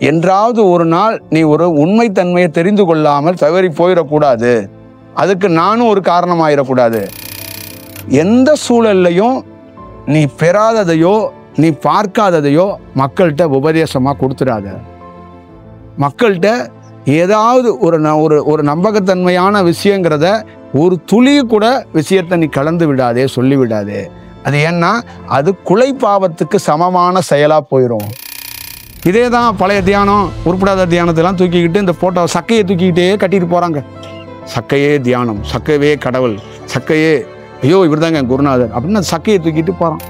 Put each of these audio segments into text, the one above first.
என்றாவது ஒரு நாள் நீ ஒரு உண்மைத்தன்மையை தெரிந்து கொள்ளாமல் தவறி போயிடக்கூடாது. அதுக்கு நானும் ஒரு காரணமாயிடக்கூடாது. எந்த சூழல்லையும் நீ பெறாததையோ நீ பார்க்காததையோ மக்கள்கிட்ட உபதேசமாக கொடுத்துடாத. மக்கள்கிட்ட ஏதாவது ஒரு நம்பகத்தன்மையான விஷயங்கிறத ஒரு துளி கூட விஷயத்தை நீ கலந்து விடாதே, சொல்லி விடாதே. அது ஏன்னா அது குலை பாவத்துக்கு சமமான செயலாக போயிடும். இதே தான் பழைய தியானம், உருப்படாத தியானத்தெல்லாம் தூக்கிக்கிட்டு இந்த போட்டோ சக்கையை தூக்கிக்கிட்டே கட்டிட்டு போகிறாங்க. சக்கையே தியானம், சக்கையே கடவுள், சக்கையே ஐயோ இவர் தாங்க குருநாதர் அப்படின்னு அந்த சக்கையை தூக்கிட்டு போகிறான்.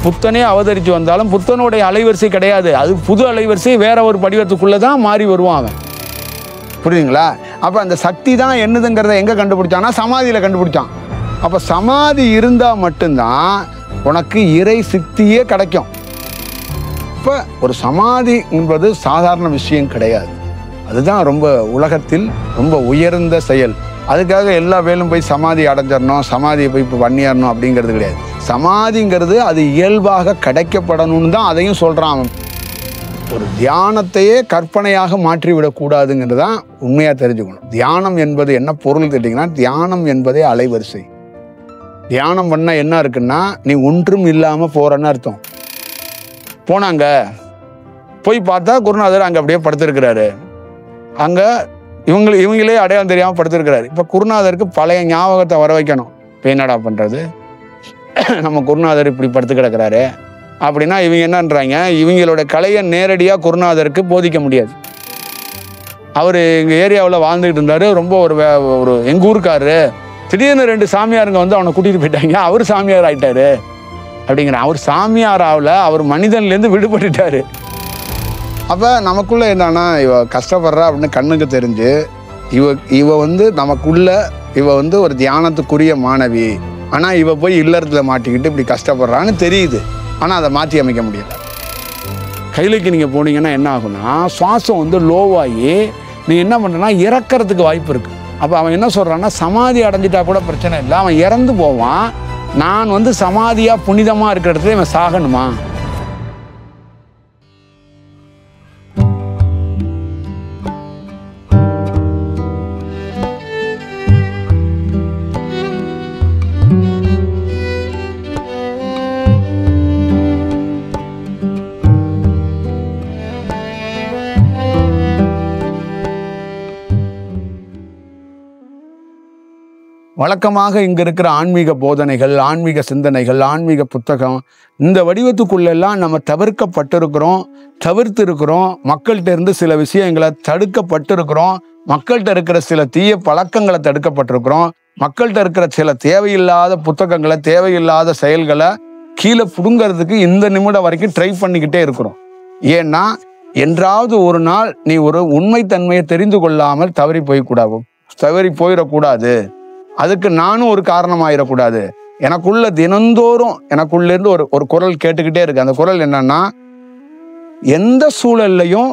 புத்தனே அவதரித்து வந்தாலும் புத்தனுடைய அலைவரிசை கிடையாது. அது புது அலைவரிசை, வேற ஒரு படிவத்துக்குள்ளே தான் மாறி வருவான் அவன். புரியுதுங்களா? அப்போ அந்த சக்தி தான் என்னதுங்கிறத எங்கே கண்டுபிடிச்சான்னா சமாதியில் கண்டுபிடிச்சான். அப்போ சமாதி இருந்தால் மட்டும்தான் உனக்கு இறை சக்தியே கிடைக்கும். இப்போ ஒரு சமாதி என்பது சாதாரண விஷயம் கிடையாது. அதுதான் ரொம்ப உலகத்தில் ரொம்ப உயர்ந்த செயல். அதுக்காக எல்லா வேலும் போய் சமாதி அடைஞ்சிடணும், சமாதியை போய் இப்போ பண்ணிடணும் அப்படிங்கிறது கிடையாது. சமாதிங்கிறது அது இயல்பாக கிடைக்கப்படணும்னு தான் அதையும் சொல்கிறான் அவன். ஒரு தியானத்தையே கற்பனையாக மாற்றிவிடக்கூடாதுங்கிறது தான் உண்மையாக தெரிஞ்சுக்கணும். தியானம் என்பது என்ன பொருள் கேட்டிங்கன்னா, தியானம் என்பதே அலைவரிசை. தியானம் பண்ண என்ன இருக்குன்னா, நீ ஒன்றும் இல்லாமல் போகிறன்னு அர்த்தம். போனாங்க போய் பார்த்தா குருநாதர் அங்கே அப்படியே படுத்திருக்கிறாரு. அங்கே இவங்களே அடையாளம் தெரியாமல் படுத்திருக்கிறாரு. இப்போ குருநாதருக்கு பழைய ஞாபகத்தை வர வைக்கணும். இப்போ என்னடா பண்ணுறது, நம்ம குருநாதர் இப்படி படுத்து கிடக்கிறாரு அப்படின்னா இவங்க என்னன்றாங்க, இவங்களோட கலையை நேரடியாக குருநாதருக்கு போதிக்க முடியாது. அவர் எங்கள் ஏரியாவில் வாழ்ந்துக்கிட்டு இருந்தார், ரொம்ப ஒரு எங்கள் ஊருக்காரரு. திடீர்னு 2 சாமியாருங்க வந்து அவனை கூட்டிகிட்டு போயிட்டாங்க, அவர் சாமியார் ஆகிட்டாரு அப்படிங்கிற. அவர் சாமியார் ஆகல, அவர் மனிதன்லேருந்து விடுபட்டுட்டார். அப்போ நமக்குள்ளே என்னன்னா, இவ கஷ்டப்படுறா அப்படின்னு கண்ணுக்கு தெரிஞ்சு இவ வந்து நமக்குள்ள இவ வந்து ஒரு தியானத்துக்குரிய மாணவி, ஆனால் இவ போய் இல்லறத்தில் மாட்டிக்கிட்டு இப்படி கஷ்டப்படுறான்னு தெரியுது. ஆனால் அதை மாற்றி அமைக்க முடியல. கையிலுக்கு நீங்கள் போனீங்கன்னா என்ன ஆகுனா, சுவாசம் வந்து லோவாகி நீ என்ன பண்ணுறனா இறக்கிறதுக்கு வாய்ப்பு இருக்குது. அப்போ அவன் என்ன சொல்கிறான்னா, சமாதி அடைஞ்சிட்டா கூட பிரச்சனை இல்லை, அவன் இறந்து போவான். நான் வந்து சமாதியாக புனிதமாக இருக்கிற இடத்துல இவன் சாகணுமா? வழக்கமாக இங்கே இருக்கிற ஆன்மீக போதனைகள், ஆன்மீக சிந்தனைகள், ஆன்மீக புத்தகம், இந்த வடிவத்துக்குள்ளெல்லாம் நம்ம தவிர்த்து இருக்கிறோம். மக்கள்கிட்ட இருந்து சில விஷயங்களை தடுக்கப்பட்டிருக்கிறோம். மக்கள்கிட்ட இருக்கிற சில தீய பழக்கங்களை தடுக்கப்பட்டிருக்கிறோம். மக்கள்கிட்ட இருக்கிற சில தேவையில்லாத புத்தகங்களை, தேவையில்லாத செயல்களை கீழே புடுங்கிறதுக்கு இந்த நிமிடம் வரைக்கும் ட்ரை பண்ணிக்கிட்டே இருக்கிறோம். ஏன்னா என்றாவது ஒரு நாள் நீ ஒரு உண்மைத்தன்மையை தெரிந்து கொள்ளாமல் தவறி போயிடக்கூடாது. அதுக்கு நானும் ஒரு காரணமாயிடக்கூடாது. எனக்குள்ள தினந்தோறும் எனக்குள்ளேருந்து ஒரு குரல் கேட்டுக்கிட்டே இருக்கு. அந்த குரல் என்னன்னா, எந்த சூழல்லையும்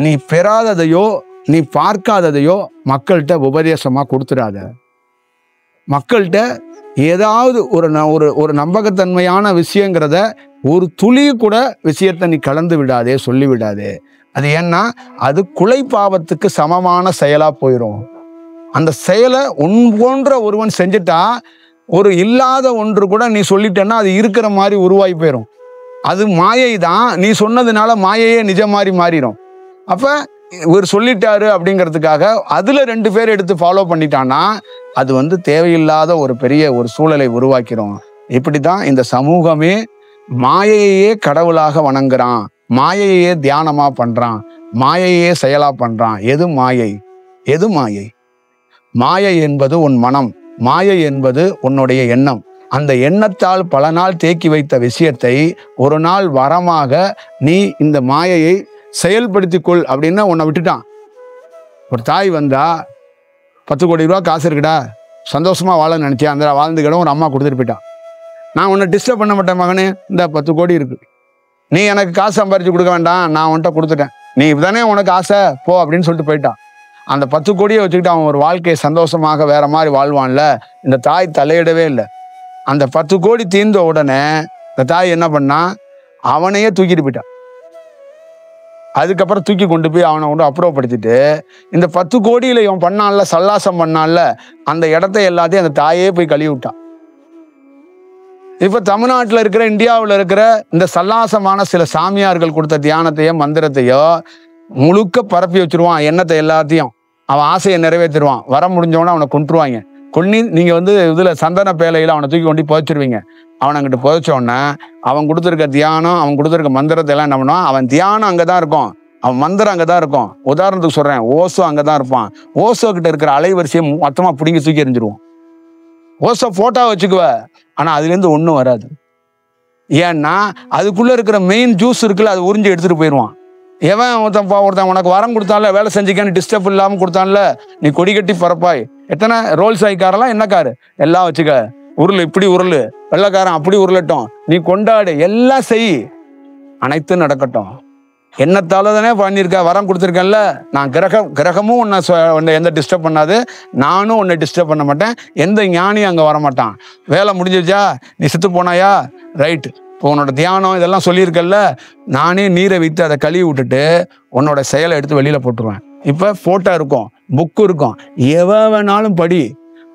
நீ பெறாததையோ நீ பார்க்காததையோ மக்கள்கிட்ட உபதேசமாக கொடுத்துடாத. மக்கள்கிட்ட ஏதாவது ஒரு நம்பகத்தன்மையான விஷயங்கிறத ஒரு துளி கூட விஷயத்தை நீ கலந்து விடாதே, சொல்லி விடாதே. அது ஏன்னா அது குலை பாவத்துக்கு சமமான செயலாக போயிடும். அந்த செயலை போன்ற ஒருவன் செஞ்சுட்டா, ஒரு இல்லாத ஒன்று கூட நீ சொல்லிட்டேன்னா அது இருக்கிற மாதிரி உருவாகி போயிடும். அது மாயை தான். நீ சொன்னதுனால மாயையே நிஜம் மாதிரி மாறிடும். அப்போ இவர் சொல்லிட்டாரு அப்படிங்கிறதுக்காக அதில் 2 பேர் எடுத்து ஃபாலோ பண்ணிட்டான்னா அது வந்து தேவையில்லாத ஒரு பெரிய ஒரு சூழலை உருவாக்கிறோம். இப்படி தான் இந்த சமூகமே மாயையே கடவுளாக வணங்குறான், மாயையே தியானமாக பண்ணுறான், மாயையே செயலாக பண்ணுறான். எது மாயை? மாயை என்பது உன் மனம், மாயை என்பது உன்னுடைய எண்ணம். அந்த எண்ணத்தால் பல நாள் தேக்கி வைத்த விஷயத்தை ஒரு நாள் வரமாக நீ இந்த மாயையை செயல்படுத்திக்கொள் அப்படின்னா உன்னை விட்டுட்டான். ஒரு தாய் வந்தா 10 கோடி ரூபா காசு இருக்குடா, சந்தோஷமா வாழ நினைச்சேன், அந்த வாழ்ந்துக்கிடும் ஒரு அம்மா கொடுத்துட்டு போயிட்டான். நான் உன்னை டிஸ்டர்ப் பண்ண மாட்டேன் மகனே, இந்த 10 கோடி இருக்கு, நீ எனக்கு காசு சம்பாரிச்சு கொடுக்க வேண்டாம், நான் உன்கிட்ட கொடுத்துட்டேன், நீ தானே உனக்கு ஆசை போ அப்படின்னு சொல்லிட்டு போயிட்டான். அந்த 10 கோடியை வச்சுக்கிட்டு அவன் ஒரு வாழ்க்கையை சந்தோஷமாக வேற மாதிரி வாழ்வான்ல. இந்த தாய் தலையிடவே இல்லை. அந்த 10 கோடி தீர்ந்த உடனே இந்த தாய் என்ன பண்ணா, அவனையே தூக்கிட்டு போயிட்டான். அதுக்கப்புறம் தூக்கி கொண்டு போய் அவனை கொண்டு அப்புறப்படுத்திட்டு இந்த 10 கோடியில இவன் பண்ணான்ல, சல்லாசம் பண்ணான்ல, அந்த இடத்த எல்லாத்தையும் அந்த தாயே போய் கழுவி விட்டான். இப்ப தமிழ்நாட்டில் இருக்கிற, இந்தியாவில் இருக்கிற இந்த சல்லாசமான சில சாமியார்கள் கொடுத்த தியானத்தையோ மந்திரத்தையோ முழுக்க பரப்பி வச்சிருவான். எண்ணத்தை எல்லாத்தையும் அவன் ஆசையை நிறைவேற்றிடுவான். வர முடிஞ்சவன அவனை கொன்றுவாங்க. கொன்னி நீங்க இதுல சந்தன பேலையில அவனை தூக்கி கொண்டு புதைச்சிருவீங்க. அவனை அங்கிட்டு புதைச்ச உடனே அவன் கொடுத்துருக்க தியானம், அவன் கொடுத்துருக்க மந்திரத்தை எல்லாம் என்ன பண்ணுவான், அவன் தியானம் அங்கதான் இருக்கும், அவன் மந்திரம் அங்கதான் இருக்கும். உதாரணத்துக்கு சொல்றேன், ஓசோ அங்கதான் இருப்பான். ஓசோ கிட்ட இருக்கிற அலைவரிசையை மொத்தமா பிடிங்கி தூக்கி எறிஞ்சிருவோம். ஓசோ போட்டோ வச்சுக்குவ, ஆனா அதுல இருந்து ஒண்ணும் வராது. ஏன்னா அதுக்குள்ள இருக்கிற மெயின் ஜூஸ் இருக்குல்ல, அது உறிஞ்சி எடுத்துட்டு போயிடுவான். எவன் ஒருத்தன் உனக்கு வரம் கொடுத்தான்ல, வேலை செஞ்சுக்கான்னு டிஸ்டர்ப் இல்லாம கொடுத்தான்ல, நீ கொடி கட்டி பரப்பாய். எத்தனை ரோல்ஸ் ஆயிக்காரெல்லாம் என்ன காரு எல்லாம் வச்சுக்க, உருள் இப்படி உருள், வெள்ளக்காரன் அப்படி உருளட்டும், நீ கொண்டாடு, எல்லாம் செய், அனைத்தும் நடக்கட்டும். என்னத்தால தானே பண்ணியிருக்க, வரம் கொடுத்துருக்கேன்ல, நான் கிரகமும் உன்னை எந்த டிஸ்டர்ப் பண்ணாது, நானும் உன்னை டிஸ்டர்ப் பண்ண மாட்டேன், எந்த ஞானியும் அங்கே வரமாட்டான். வேலை முடிஞ்சிருச்சா, நீ செத்து போனாயா, ரைட்டு, இப்போ உன்னோட தியானம் இதெல்லாம் சொல்லியிருக்கல்ல, நானே நீரை வைத்து அதை கழுவி விட்டுட்டு உன்னோட செயலை எடுத்து வெளியில போட்டுருவேன். இப்போ போட்டோ இருக்கும், புக்கு இருக்கும், எவன் வேணாலும் படி.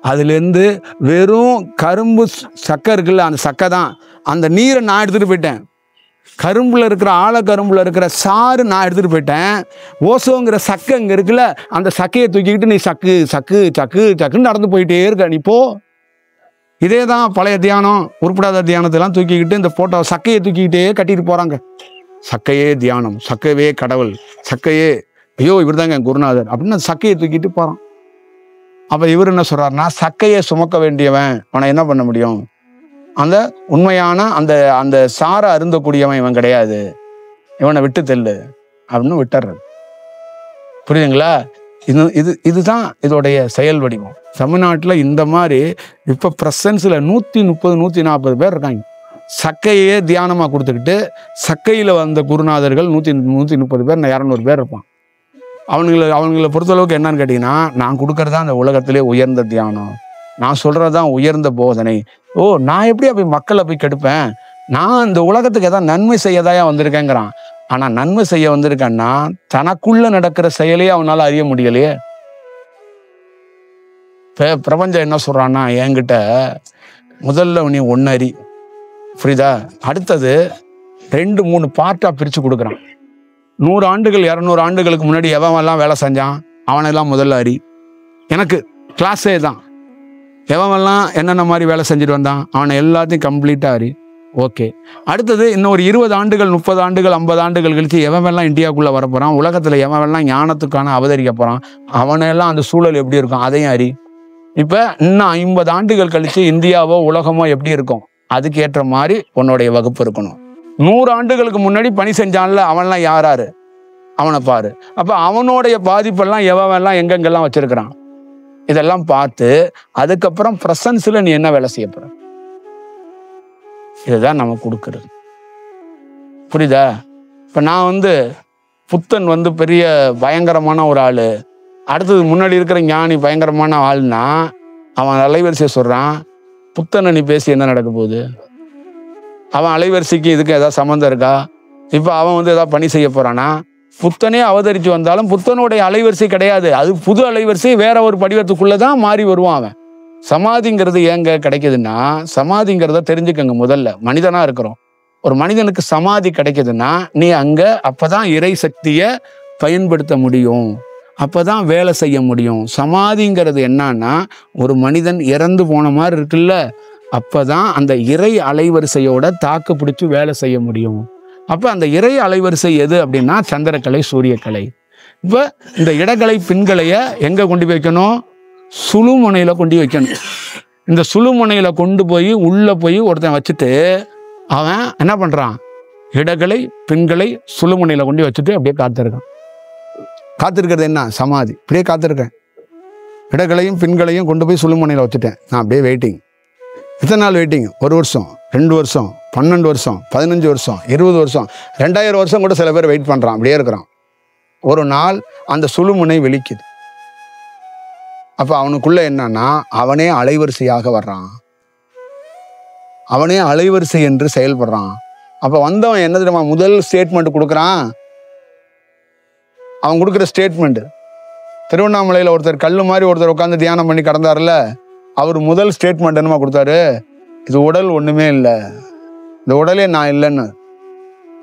அதுலேருந்து வெறும் கரும்பு சக்கை இருக்குல்ல, அந்த சக்கை தான், அந்த நீரை நான் எடுத்துகிட்டு போயிட்டேன். கரும்புல இருக்கிற ஆழக்கரும்புல இருக்கிற சாறு நான் எடுத்துகிட்டு போயிட்டேன். ஓசோங்கிற சக்கை இங்கே இருக்குல்ல, அந்த சக்கையை தூக்கிக்கிட்டு நீ சக்கு சக்கு சக்கு சக்குன்னு நடந்து போயிட்டே இருக்க. நீ போ. இதே தான் பழைய தியானம், உருப்படாத தியானத்தெல்லாம் தூக்கிக்கிட்டு இந்த போட்டோ சக்கையை தூக்கிக்கிட்டே கட்டிட்டு போகிறாங்க. சக்கையே தியானம், சக்கையே கடவுள், சக்கையே ஐயோ இவர் தாங்க என் குருநாதர் அப்படின்னு அந்த சக்கையை தூக்கிட்டு போகிறான். அப்போ இவர் என்ன சொல்கிறாருன்னா, சக்கையை சுமக்க வேண்டியவன் அவனை என்ன பண்ண முடியும், அந்த உண்மையான அந்த அந்த சாரை அருந்தக்கூடியவன் இவன் கிடையாது, இவனை விட்டு தெல்லு அப்படின்னு விட்டுறது. புரியுதுங்களா? இதுதான் இதோடைய செயல் வடிவம். தமிழ்நாட்டில் இந்த மாதிரி இப்போ ப்ரெசன்ஸில் 130 140 பேர் இருக்காங்க. சக்கையே தியானமாக கொடுத்துக்கிட்டு சக்கையில் வந்த குருநாதர்கள் 130 பேர், 200 பேர் இருப்பான். அவங்கள பொறுத்தளவுக்கு என்னன்னு கேட்டிங்கன்னா, நான் கொடுக்கறது தான் அந்த உலகத்திலே உயர்ந்த தியானம், நான் சொல்கிறது தான் உயர்ந்த போதனை. ஓ, நான் எப்படி போய் மக்களை போய் கெடுப்பேன், நான் இந்த உலகத்துக்கு ஏதாவது நன்மை செய்யதாயா வந்திருக்கேங்கிறான். ஆனால் நன்மை செய்ய வந்திருக்கேன்னா தனக்குள்ள நடக்கிற செயலையே அவனால் அறிய முடியலையே. இப்போ பிரபஞ்சம் என்ன சொல்கிறான்னா, என்கிட்ட முதல்ல நீ ஒன்று அறி, புரியுதா, அடுத்தது 2-3 பார்ட்டாக பிரித்து கொடுக்குறான். 100 ஆண்டுகள் 200 ஆண்டுகளுக்கு முன்னாடி எவன்லாம் வேலை செஞ்சான் அவனெல்லாம் முதல்ல அறி. எனக்கு கிளாஸே தான், எவன்லாம் என்னென்ன மாதிரி வேலை செஞ்சுட்டு வந்தான் அவனை எல்லாத்தையும் கம்ப்ளீட்டாக அறி. ஓகே, அடுத்தது இன்னும் ஒரு 20 ஆண்டுகள் 30 ஆண்டுகள் 50 ஆண்டுகள் கழிச்சு எவன்லாம் இந்தியாவுக்குள்ளே வரப்போகிறான், உலகத்தில் எவன்லாம் ஞானத்துக்கான அவதரிக்க போகிறான், அவனெல்லாம் அந்த சூழல் எப்படி இருக்கும் அதையும் அறி. இப்போ இன்னும் 50 ஆண்டுகள் கழிச்சு இந்தியாவோ உலகமோ எப்படி இருக்கும், அதுக்கு ஏற்ற மாதிரி உன்னுடைய வகுப்பு இருக்கணும். 100 ஆண்டுகளுக்கு முன்னாடி பணி செஞ்சான்ல அவன்லாம் யாராரு அவனை பாரு. அப்போ அவனுடைய பாதிப்பெல்லாம் எவன்லாம் எங்கெங்கெல்லாம் வச்சிருக்கிறான் இதெல்லாம் பார்த்து அதுக்கப்புறம் ப்ரெசன்ஸில் நீ என்ன வேலை செய்ய போற, இதுதான் நம்ம கொடுக்கறது. புரியுதா? இப்போ நான் புத்தன் பெரிய பயங்கரமான ஒரு ஆள், அடுத்தது முன்னாடி இருக்கிற ஞானி பயங்கரமான ஆள்னா அவன் அலைவரிசையை சொல்கிறான். புத்தனை நீ பேசி என்ன நடக்க போகுது, அவன் அலைவரிசைக்கு இதுக்கு ஏதாவது சம்மந்தம் இருக்கா? இப்போ அவன் ஏதாவது பணி செய்ய போகிறானா? புத்தனே அவதரித்து வந்தாலும் புத்தனுடைய அலைவரிசை கிடையாது, அது புது அலைவரிசை, வேற ஒரு படிவத்துக்குள்ளே தான் மாறி வருவான் அவன். சமாதிங்கிறது ஏங்க கிடைக்குதுன்னா, சமாதிங்கிறத தெரிஞ்சுக்கங்க. முதல்ல மனிதனாக இருக்கிறோம், ஒரு மனிதனுக்கு சமாதி கிடைக்குதுன்னா நீ அங்கே அப்போதான் இறை சக்தியை பயன்படுத்த முடியும், அப்போதான் வேலை செய்ய முடியும். சமாதிங்கிறது என்னன்னா, ஒரு மனிதன் இறந்து போன மாதிரி இருக்குல்ல, அப்போதான் அந்த இறை அலைவரிசையோட தாக்கு பிடிச்சி வேலை செய்ய முடியும். அப்போ அந்த இறை அலைவரிசை எது அப்படின்னா சந்திரக்கலை, சூரியக்கலை. இப்போ இந்த இடக்கலை பின்கலையை எங்கே கொண்டு வைக்கணும், சுழுமுனையில் கொண்டு வைக்கணும். இந்த சுழுமுனையில் கொண்டு போய் உள்ளே போய் ஒருத்தன் வச்சுட்டு அவன் என்ன பண்ணுறான், இடக்கலை பின்கலை சுழுமுனையில் கொண்டு வச்சுட்டு அப்படியே காத்திருக்கான். காத்திருக்கிறது என்ன, சமாதி. அப்படியே காத்திருக்கேன், இடக்கலையும் பின்களையும் கொண்டு போய் சுழுமுனையில் வச்சுட்டேன், நான் அப்படியே வெயிட்டிங். இத்தனை நாள் வெயிட்டிங், 1 வருஷம் 2 வருஷம் 12 வருஷம் 15 வருஷம் 20 வருஷம் 2000 வருஷம் கூட சில பேர் வெயிட் பண்ணுறான், அப்படியே இருக்கிறான். ஒரு நாள் அந்த சுழுமுனை வெளிக்குது. அப்போ அவனுக்குள்ள என்னன்னா, அவனே அலைவரிசையாக வர்றான், அவனே அலைவரிசை என்று செயல்படுறான். அப்போ வந்தவன் என்ன தெரியுமா முதல் ஸ்டேட்மெண்ட் கொடுக்குறான், அவன் கொடுக்குற ஸ்டேட்மெண்ட். திருவண்ணாமலையில் ஒருத்தர் கல் மாதிரி ஒருத்தர் உட்காந்து தியானம் பண்ணி கடந்தாருல, அவர் முதல் ஸ்டேட்மெண்ட் என்னமா கொடுத்தாரு? இது உடல் ஒண்ணுமே இல்லை, இந்த உடலே நான் இல்லைன்னு.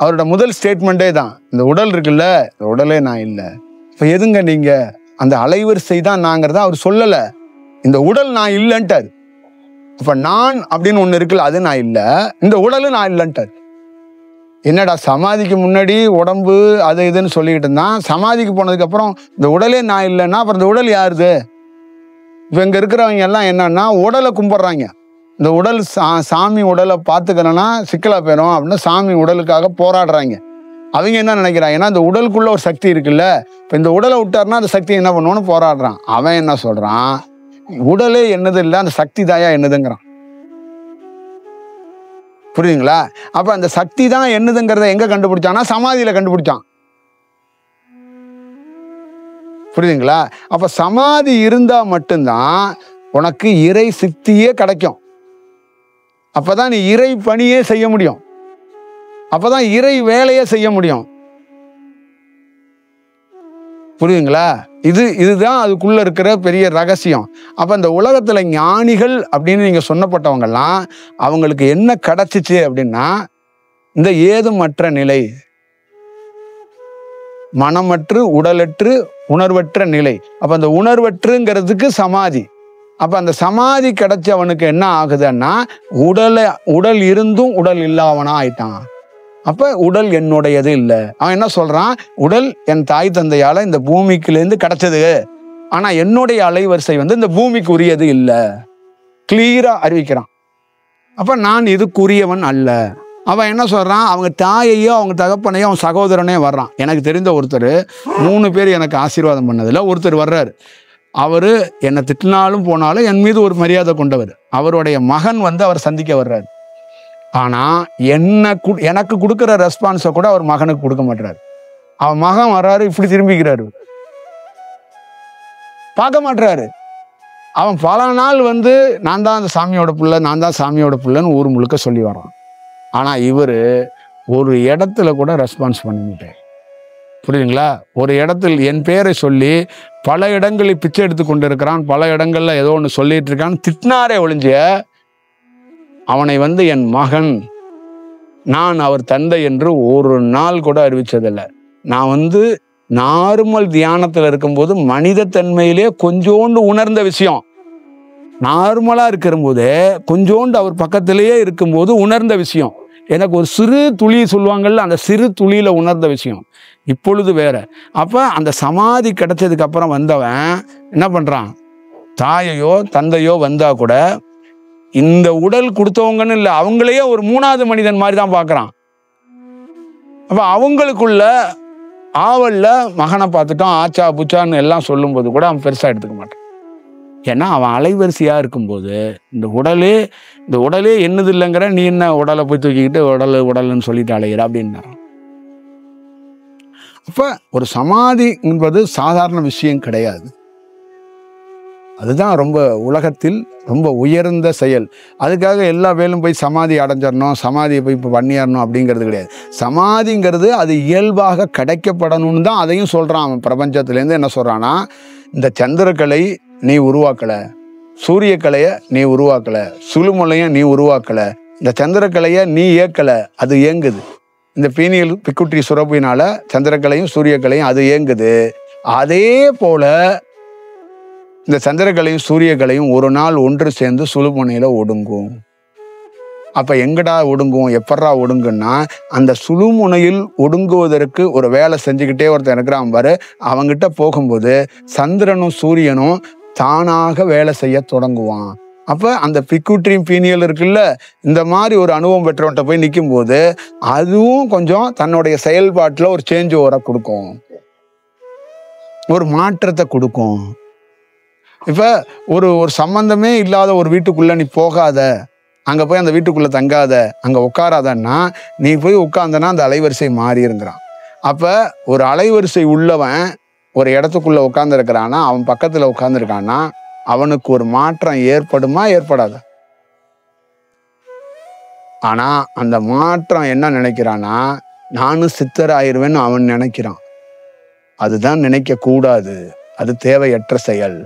அவரோட முதல் ஸ்டேட்மெண்ட்டே தான், இந்த உடல் இருக்குல்ல, இந்த உடலே நான் இல்லை. இப்போ எதுங்க நீங்க? அந்த அலைவரிசை தான் நாங்கிறத அவர் சொல்லலை, இந்த உடல் நான் இல்லைன்ட்டார். அப்ப நான் அப்படின்னு ஒண்ணு இருக்குல்ல, அது நான் இல்லை, இந்த உடலும் நான் இல்லைன்ட்டார். என்னடா சமாதிக்கு முன்னாடி உடம்பு அது இதுன்னு சொல்லிக்கிட்டு இருந்தான், சமாதிக்கு போனதுக்கு அப்புறம் இந்த உடலே நான் இல்லைன்னா அப்புறம் இந்த உடல் யாருது? இப்போ இங்க இருக்கிறவங்க எல்லாம் என்னன்னா உடலை கும்பிட்றாங்க. இந்த உடல் சாமி உடலை பார்த்துக்கிறேன்னா சிக்கலா போயிடும் அப்படின்னு சாமி உடலுக்காக போராடுறாங்க. அவங்க என்ன நினைக்கிறாங்கன்னா, இந்த உடலுக்குள்ள ஒரு சக்தி இருக்குல்ல, இப்போ இந்த உடலை விட்டாருன்னா அந்த சக்தி என்ன பண்ணுவோன்னு போராடுறான். அவன் என்ன சொல்றான்? உடலே என்னது இல்லை, அந்த சக்தி தாயா என்னதுங்கிறான். புரியுதுங்களா? அப்ப அந்த சக்தி தான் என்னதுங்கிறத எங்க கண்டுபிடிச்சான்னா சமாதியில கண்டுபிடிச்சான். புரியுதுங்களா? அப்ப சமாதி இருந்தா மட்டும்தான் உனக்கு இறை சக்தியே கிடைக்கும். அப்பதான் நீ இறை பணியே செய்ய முடியும், அப்பதான் இறை வேலையே செய்ய முடியும். புரியுதுங்களா? இதுதான் அதுக்குள்ள இருக்கிற பெரிய ரகசியம். அப்ப இந்த உலகத்துல ஞானிகள் அப்படின்னு நீங்க சொன்னப்பட்டவங்கெல்லாம் அவங்களுக்கு என்ன கிடைச்சிச்சு அப்படின்னா, இந்த ஏதுமற்ற நிலை, மனமற்று உடலற்று உணர்வற்ற நிலை. அப்ப அந்த உணர்வற்றுங்கிறதுக்கு சமாதி. அப்ப அந்த சமாதி கிடைச்சவனுக்கு என்ன ஆகுதுன்னா, உடல் இருந்தும் உடல் இல்லாதவனா ஆயிட்டான். அப்ப உடல் என்னுடையது இல்லை. அவன் என்ன சொல்றான்? உடல் என் தாய் தந்தையால இந்த பூமிக்குலேருந்து கிடைச்சது, ஆனா என்னுடைய அலைவரிசை இந்த பூமிக்கு உரியது இல்லை, கிளியரா அறிவிக்கிறான். அப்ப நான் இதுக்குரியவன் அல்ல. அவன் என்ன சொல்றான்? அவங்க தாயையோ அவங்க தகப்பனையோ அவன் சகோதரனே வர்றான். எனக்கு தெரிந்த ஒருத்தர் 3 பேர் எனக்கு ஆசீர்வாதம் பண்ணதுல ஒருத்தர் வர்றாரு. அவரு என்னை திட்டினாலும் போனாலும் என் மீது ஒரு மரியாதை கொண்டவர். அவருடைய மகன் அவர் சந்திக்க வர்றாரு. ஆனா எனக்கு கொடுக்குற ரெஸ்பான்ஸை கூட அவர் மகனுக்கு கொடுக்க மாட்டாரு. அவன் மகன் வர்றாரு, இப்படி திரும்பிக்கிறாரு, பார்க்க மாட்டாரு. அவன் பல நாள் நான் தான் அந்த சாமியோட பிள்ளை, நான் தான் சாமியோட பிள்ளைன்னு ஊர் முழுக்க சொல்லி வரான். ஆனா இவரு ஒரு இடத்துல கூட ரெஸ்பான்ஸ் பண்ண மாட்டார். புரியுதுங்களா? ஒரு இடத்தில் என் பேரை சொல்லி பல இடங்களில் பிச்சை எடுத்து கொண்டு இருக்கிறான், பல இடங்கள்ல ஏதோ ஒன்று சொல்லிட்டு இருக்கான்னு திட்டினாரே ஒழிஞ்ச அவனை என் மகன், நான் அவர் தந்தை என்று ஒரு நாள் கூட அறிவிச்சதில்லை. நான் நார்மல் தியானத்தில் இருக்கும்போது மனித தன்மையிலே கொஞ்சோண்டு உணர்ந்த விஷயம், நார்மலா இருக்கிற போதே கொஞ்சோண்டு அவர் பக்கத்திலேயே இருக்கும்போது உணர்ந்த விஷயம், எனக்கு ஒரு சிறு துளி சொல்லுவாங்கல்ல, அந்த சிறு துளியில உணர்ந்த விஷயம் இப்பொழுது வேற. அப்ப அந்த சமாதி கிடைச்சதுக்கு அப்புறம் வந்தவன் என்ன பண்றான்? தாயையோ தந்தையோ வந்தா கூட இந்த உடல் கொடுத்தவங்கன்னு இல்லை, அவங்களையே ஒரு 3வது மனிதன் மாதிரி தான் பார்க்கறான். அப்ப அவங்களுக்குள்ள ஆவல்ல மகனை பார்த்துட்டோம் ஆச்சா புச்சான்னு எல்லாம் சொல்லும் போது கூட அவன் பெருசா எடுத்துக்க மாட்டான். ஏன்னா அவன் அலைவரிசையா இருக்கும்போது இந்த உடலே என்னது இல்லைங்கிற, நீ என்ன உடலை போய் தூக்கிக்கிட்டு உடல்னு சொல்லிட்டு அலைகிற அப்படின்னா. அப்ப ஒரு சமாதி என்பது சாதாரண விஷயம் கிடையாது. அதுதான் ரொம்ப உலகத்தில் ரொம்ப உயர்ந்த செயல். அதுக்காக எல்லா வேலும் போய் சமாதி அடைஞ்சிடணும், சமாதியை போய் இப்போ பண்ணிடணும் அப்படிங்கிறது கிடையாது. சமாதிங்கிறது அது இயல்பாக கிடைக்கப்படணும்னு தான் அதையும் சொல்கிறான். அவன் பிரபஞ்சத்துலேருந்து என்ன சொல்கிறான்னா, இந்த சந்திரக்கலை நீ உருவாக்கலை, சூரியக்கலையை நீ உருவாக்கலை, சுழுமுலையை நீ உருவாக்கலை, இந்த சந்திரக்கலையை நீ இயக்கலை, அது இயங்குது. இந்த பீனியல் பிக்குட்ரி சுரப்பினால சந்திரக்கலையும் சூரியக்கலையும் அது இயங்குது. அதே போல இந்த சந்திரக்கலையும் சூரியக்கலையும் ஒரு நாள் ஒன்று சேர்ந்து சுழுமுனையில ஒடுங்கும். அப்ப எங்கடா ஒடுங்கும், எப்படா ஒடுங்குன்னா, அந்த சுழுமுனையில் ஒடுங்குவதற்கு ஒரு வேலை செஞ்சுக்கிட்டே ஒருத்தன் இருக்கிறான் பாரு, அவங்கிட்ட போகும்போது சந்திரனும் சூரியனும் தானாக வேலை செய்ய தொடங்குவான். அப்ப அந்த பிக்குட்ரியும் பீனியல் இருக்குல்ல, இந்த மாதிரி ஒரு அனுபவம் பெற்றவன்ட்ட போய் நிற்கும் போது அதுவும் கொஞ்சம் தன்னுடைய செயல்பாட்டுல ஒரு சேஞ்ச் ஓவரை கொடுக்கும், ஒரு மாற்றத்தை கொடுக்கும். இப்ப ஒரு சம்பந்தமே இல்லாத ஒரு வீட்டுக்குள்ள நீ போகாத, அங்க போய் அந்த வீட்டுக்குள்ள தங்காத, அங்க உட்காராதன்னா, நீ போய் உட்கார்ந்தனா அந்த அலைவரிசை மாறிருங்கிறான். அப்ப ஒரு அலைவரிசை உள்ளவன் ஒரு இடத்துக்குள்ள உட்கார்ந்து இருக்கிறான்னா, அவன் பக்கத்துல உட்கார்ந்து இருக்கான்னா, அவனுக்கு ஒரு மாற்றம் ஏற்படுமா ஏற்படாதா? ஆனா அந்த மாற்றம் என்ன நினைக்கிறான்னா, நானும் சித்தர் ஆயிருவேன்னு அவன் நினைக்கிறான். அதுதான் நினைக்க கூடாது. அது தேவையற்ற செயல்.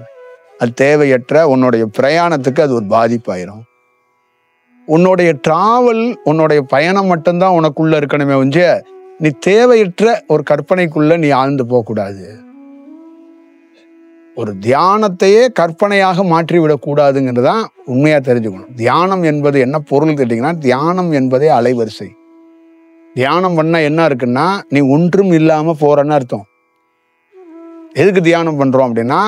அது தேவையற்ற உன்னுடைய பிரயாணத்துக்கு அது ஒரு பாதிப்பாயிரும். உன்னுடைய டிராவல், உன்னுடைய பயணம் மட்டும்தான் உனக்குள்ள இருக்கணுமே ஒழிய நீ தேவையற்ற ஒரு கற்பனைக்குள்ள நீ ஆழ்ந்து போகக்கூடாது. ஒரு தியானத்தையே கற்பனையாக மாற்றிவிடக் கூடாதுங்கிறதான் உண்மையா தெரிஞ்சுக்கணும். தியானம் என்பது என்ன பொருள் கேட்டீங்கன்னா, தியானம் என்பதே அலைவரிசை. தியானம் பண்ணா என்ன இருக்குன்னா, நீ ஒன்றும் இல்லாம போறன்னு அர்த்தம். எதுக்கு தியானம் பண்றோம் அப்படின்னா,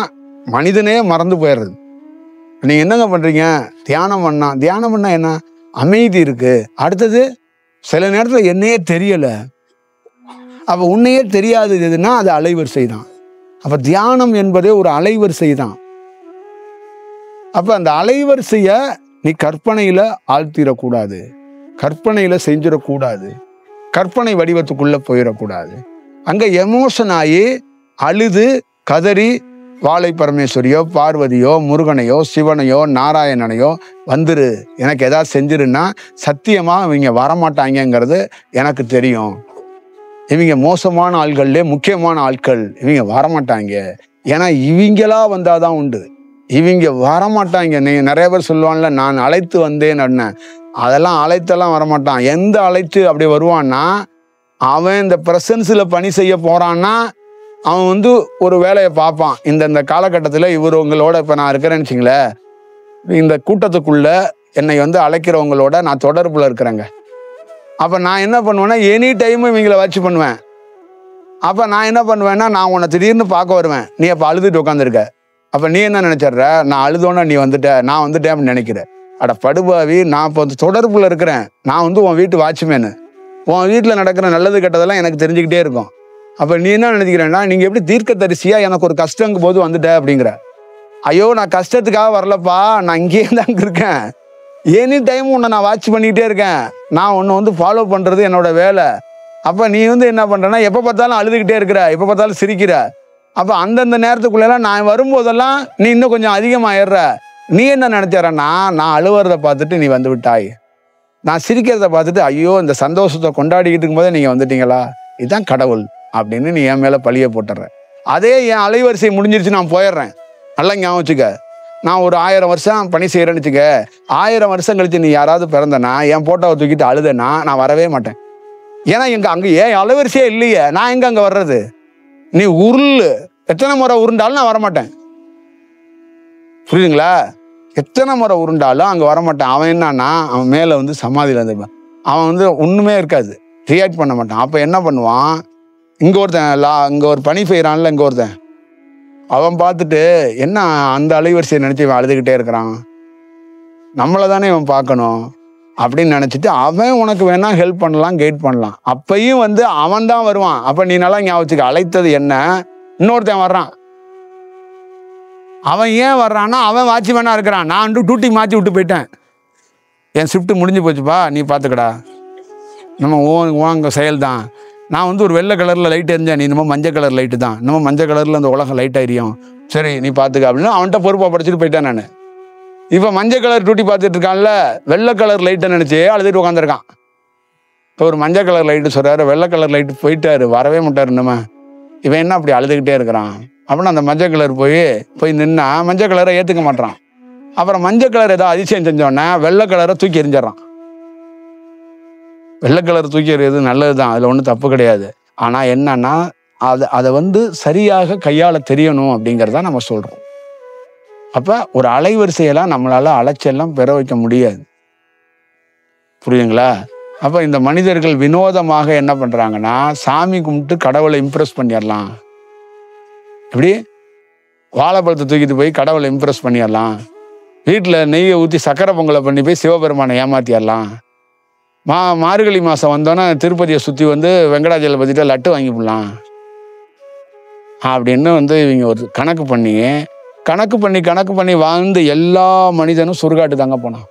மனிதனே மறந்து போயிடுறது. நீங்க என்னங்க பண்றீங்க? தியானம் பண்ணா என்ன? அமைதி இருக்கு. அடுத்தது சில நேரத்துல என்னையே தெரியல. அப்ப உன்னையே தெரியாது எதுன்னா அது அலைவரிசை தான். அப்ப தியானம் என்பதே ஒரு அலைவரிசை தான். அப்ப அந்த அலைவரிசைய நீ கற்பனையில ஆழ்த்திடக்கூடாது, கற்பனையில செஞ்சிடக்கூடாது, கற்பனை வடிவத்துக்குள்ள போயிடக்கூடாது. அங்க எமோஷன் ஆகி அழுது கதறி வாழை பரமேஸ்வரியோ பார்வதியோ முருகனையோ சிவனையோ நாராயணனையோ வந்துரு எனக்கு ஏதாவது செஞ்சிருன்னா சத்தியமா இவங்க வரமாட்டாங்கிறது எனக்கு தெரியும். இவங்க மோசமான ஆள்கள்லே முக்கியமான ஆட்கள், இவங்க வரமாட்டாங்க. ஏன்னா இவங்களா வந்தாதான் உண்டு, இவங்க வரமாட்டாங்க. நீங்க நிறைய பேர் சொல்லுவான்ல, நான் அழைத்து வந்தேன் அண்ணன். அதெல்லாம் அழைத்தெல்லாம் வரமாட்டான். எந்த அழைத்து அப்படி வருவான்னா, அவன் இந்த பிரசன்ஸ்ல பணி செய்ய போறான்னா அவன் வந்து ஒரு வேலையை பார்ப்பான். இந்த காலகட்டத்தில் இவர் உங்களோட இப்போ நான் இருக்கிறேன்னு வச்சுங்களேன், இந்த கூட்டத்துக்குள்ள என்னை வந்து அழைக்கிறவங்களோட நான் தொடர்புல இருக்கிறேங்க. அப்போ நான் என்ன பண்ணுவேன்னா, எனி டைமும் இவங்களை வச்சு பண்ணுவேன். அப்போ நான் என்ன பண்ணுவேன்னா, நான் உன்னை திடீர்னு பார்க்க வருவேன், நீ அப்போ அழுதுட்டு உட்காந்துருக்க. அப்போ நீ என்ன நினைச்சிடுற, நான் அழுதோன்னா நீ வந்துட்ட, நான் வந்துட்டேன் அப்படின்னு நினைக்கிறேன். அட படுபாவி, நான் இப்போ தொடர்புல இருக்கிறேன். நான் வந்து உன் வீட்டு வாட்ச்மேனு. உன் வீட்டில் நடக்கிற நல்லது கெட்டதெல்லாம் எனக்கு தெரிஞ்சுக்கிட்டே இருக்கும். அப்போ நீ என்ன நினைக்கிறேன்னா, நீங்கள் எப்படி தீர்க்கதரிசியா எனக்கு ஒரு கஷ்டங்கும் போது வந்துட்ட அப்படிங்கிற. ஐயோ, நான் கஷ்டத்துக்காக வரலப்பா, நான் இங்கேயே தான் இருக்கேன். எனி டைம் உன்னை நான் வாட்ச் பண்ணிக்கிட்டே இருக்கேன். நான் உன்னை வந்து ஃபாலோ பண்ணுறது என்னோட வேலை. அப்போ நீ வந்து என்ன பண்ணுறேன்னா, எப்போ பார்த்தாலும் அழுதுகிட்டே இருக்கிற, எப்போ பார்த்தாலும் சிரிக்கிற. அப்போ அந்தந்த நேரத்துக்குள்ளெல்லாம் நான் வரும்போதெல்லாம் நீ இன்னும் கொஞ்சம் அதிகமாகிடுற. நீ என்ன நினைச்சறன்னா, நான் அழுவுறதை பார்த்துட்டு நீ வந்து விட்டாய், நான் சிரிக்கிறத பார்த்துட்டு ஐயோ இந்த சந்தோஷத்தை கொண்டாடிக்கிட்டு இருக்கும் போதே நீங்கள் வந்துட்டீங்களா, இதுதான் கடவுள் அப்படின்னு நீ என் மேலே பழிய போட்டுற. அதே என் அலைவரிசை முடிஞ்சிருச்சு, நான் போயிடுறேன். நல்லா ஞாபகம் வச்சுக்க, நான் ஒரு 1000 வருஷம் பணி செய்கிறேன்னு வச்சுக்க, 1000 வருஷம் கழிச்சு நீ யாராவது பிறந்தனா என் போட்டோவை தூக்கிட்டு அழுதனா நான் வரவே மாட்டேன். ஏன்னா அங்கே ஏன் அலைவரிசையே இல்லையே, நான் எங்கே அங்கே வர்றது? நீ உருள் எத்தனை முறை உருண்டாலும் நான் வரமாட்டேன். புரியுதுங்களா? எத்தனை முறை உருண்டாலும் அங்கே வரமாட்டேன். அவன் என்னன்னா, அவன் மேலே வந்து சமாதியில் இருந்துருப்பான். அவன் வந்து ஒன்றுமே இருக்காது, ரியாக்ட் பண்ண மாட்டான். அப்போ என்ன பண்ணுவான், இங்கே ஒருத்தன் இங்கே ஒரு பணி செய்கிறான்ல, இங்கே ஒருத்தன் அவன் பார்த்துட்டு என்ன அந்த அலைவரிசையை நினச்சி இவன் அழுதுகிட்டே இருக்கிறான், நம்மளை தானே இவன் பார்க்கணும் அப்படின்னு நினச்சிட்டு அவன் உனக்கு வேணா ஹெல்ப் பண்ணலாம், கைட் பண்ணலாம். அப்பையும் வந்து அவன் தான் வருவான். அப்போ நீ நல்லா ஞாபகம் வச்சுக்க, அழைத்தது என்ன, இன்னொருத்தன் வர்றான். அவன் ஏன் வர்றான்னா, அவன் வாட்ச்மேனாக இருக்கிறான். நான் வந்து டியூட்டி மாற்றி விட்டு போயிட்டேன், என் ஷிஃப்ட்டு முடிஞ்சு போச்சுப்பா, நீ பார்த்துக்கடா, நம்ம ஓங்க செயல் தான். நான் வந்து ஒரு வெள்ளை கலரில் லைட் எரிஞ்சேன், நீ இன்னமும் மஞ்சள் கலர் லைட்டு தான், இன்னமும் மஞ்சள் கலரில் அந்த உலகம் லைட் ஆயிரும், சரி நீ பார்த்துக்க அப்படின்னு அவன்கிட்ட பொறுப்பாக படிச்சுட்டு போயிட்டேன் நான். இப்போ மஞ்சள் கலர் டியூட்டி பார்த்துட்டு இருக்கான்ல, வெள்ளை கலர் லைட்டை நினச்சி அழுதுட்டு உட்காந்துருக்கான். இப்போ ஒரு மஞ்சள் கலர் லைட்டு சொல்கிறாரு, வெள்ளை கலர் லைட்டு போயிட்டாரு, வரவே மாட்டார். இன்னும் இவன் என்ன அப்படி அழுதுகிட்டே இருக்கிறான் அப்படின்னு அந்த மஞ்சள் கலர் போய் நின்னா மஞ்சள் கலரை ஏற்றுக்க மாட்டான். அப்புறம் மஞ்சள் கலர் ஏதோ அதிசயம் செஞ்சோடனே வெள்ளை கலரை தூக்கி எறிஞ்சிடறான். வெள்ளை கலர் தூக்கி எறியது நல்லது தான், அதில் ஒன்றும் தப்பு கிடையாது. ஆனால் என்னன்னா, அதை வந்து சரியாக கையாள தெரியணும் அப்படிங்கிறத நம்ம சொல்கிறோம். அப்போ ஒரு அலைவரிசையெல்லாம் நம்மளால் அலைச்செல்லாம் பெற வைக்க முடியாது. புரியுதுங்களா? அப்போ இந்த மனிதர்கள் வினோதமாக என்ன பண்ணுறாங்கன்னா, சாமி கும்பிட்டு கடவுளை இம்ப்ரெஸ் பண்ணிடலாம். எப்படி வாழைப்பழத்தை தூக்கிட்டு போய் கடவுளை இம்ப்ரெஸ் பண்ணிடலாம், வீட்டில் நெய்யை ஊற்றி சக்கரை பொங்கலை பண்ணி போய் சிவபெருமானை ஏமாற்றிடலாம், மார்கழி மாதம் வந்தோன்னா திருப்பதியை சுற்றி வந்து வெங்கடாஜலபதிட்ட லட்டு வாங்கி போடலாம் அப்படின்னு வந்து இவங்க ஒரு கணக்கு பண்ணி வாழ்ந்து எல்லா மனிதனும் சுடுகாட்டு தாங்க போனான்.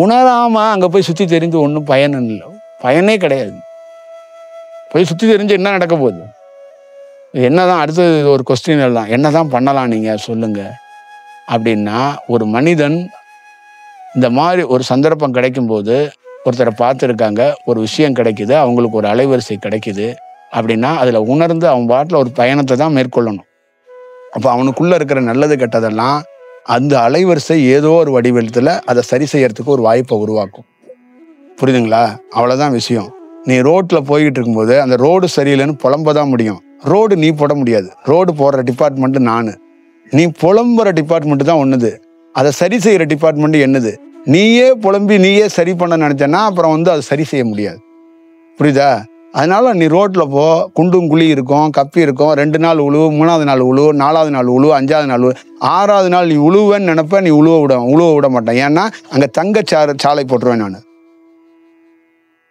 உணராமல் அங்கே போய் சுற்றி தெரிஞ்சு ஒன்றும் பயனே கிடையாது. போய் சுற்றி தெரிஞ்சு என்ன நடக்க போகுது? என்னதான் அடுத்தது ஒரு கொஸ்டின் எல்லாம் என்னதான் பண்ணலாம் நீங்கள் சொல்லுங்க அப்படின்னா, ஒரு மனிதன் இந்த மாதிரி ஒரு சந்தர்ப்பம் கிடைக்கும்போது ஒருத்தரை பார்த்துருக்காங்க, ஒரு விஷயம் கிடைக்குது, அவங்களுக்கு ஒரு அலைவரிசை கிடைக்குது, அப்படின்னா அதில் உணர்ந்து அவன் பாட்டில் ஒரு பயணத்தை தான் மேற்கொள்ளணும். அப்போ அவனுக்குள்ளே இருக்கிற நல்லது கெட்டதெல்லாம் அந்த அலைவரிசை ஏதோ ஒரு வடிவத்தில் அதை சரி செய்யறதுக்கு ஒரு வாய்ப்பை உருவாக்கும். புரியுதுங்களா? அவ்வளோதான் விஷயம். நீ ரோட்டில் போய்கிட்டு இருக்கும்போது அந்த ரோடு சரியில்லைன்னு புலம்ப தான் முடியும். ரோடு நீ போட முடியாது. ரோடு போடுற டிபார்ட்மெண்ட்டு நான். நீ புலம்புற டிபார்ட்மெண்ட்டு தான் ஒன்றுது. அதை சரி செய்கிற டிபார்ட்மெண்ட்டு என்னது? நீயே புலம்பி நீயே சரி பண்ண நினச்சேன்னா அப்புறம் அதை சரி செய்ய முடியாது. புரியுதா? அதனால நீ ரோட்டில் போ, குண்டும் குழி இருக்கும், கப்பி இருக்கும், 2 நாள் உழுவு, 3வது நாள் உழுவு, 4வது நாள் உழுவு, 5வது நாள் உழுவு, 6வது நாள் நீ உழுவேன்னு நினைப்ப, நீ உழுவ விட மாட்டேன். ஏன்னா அங்கே சாலை போட்டுருவேன் நான்.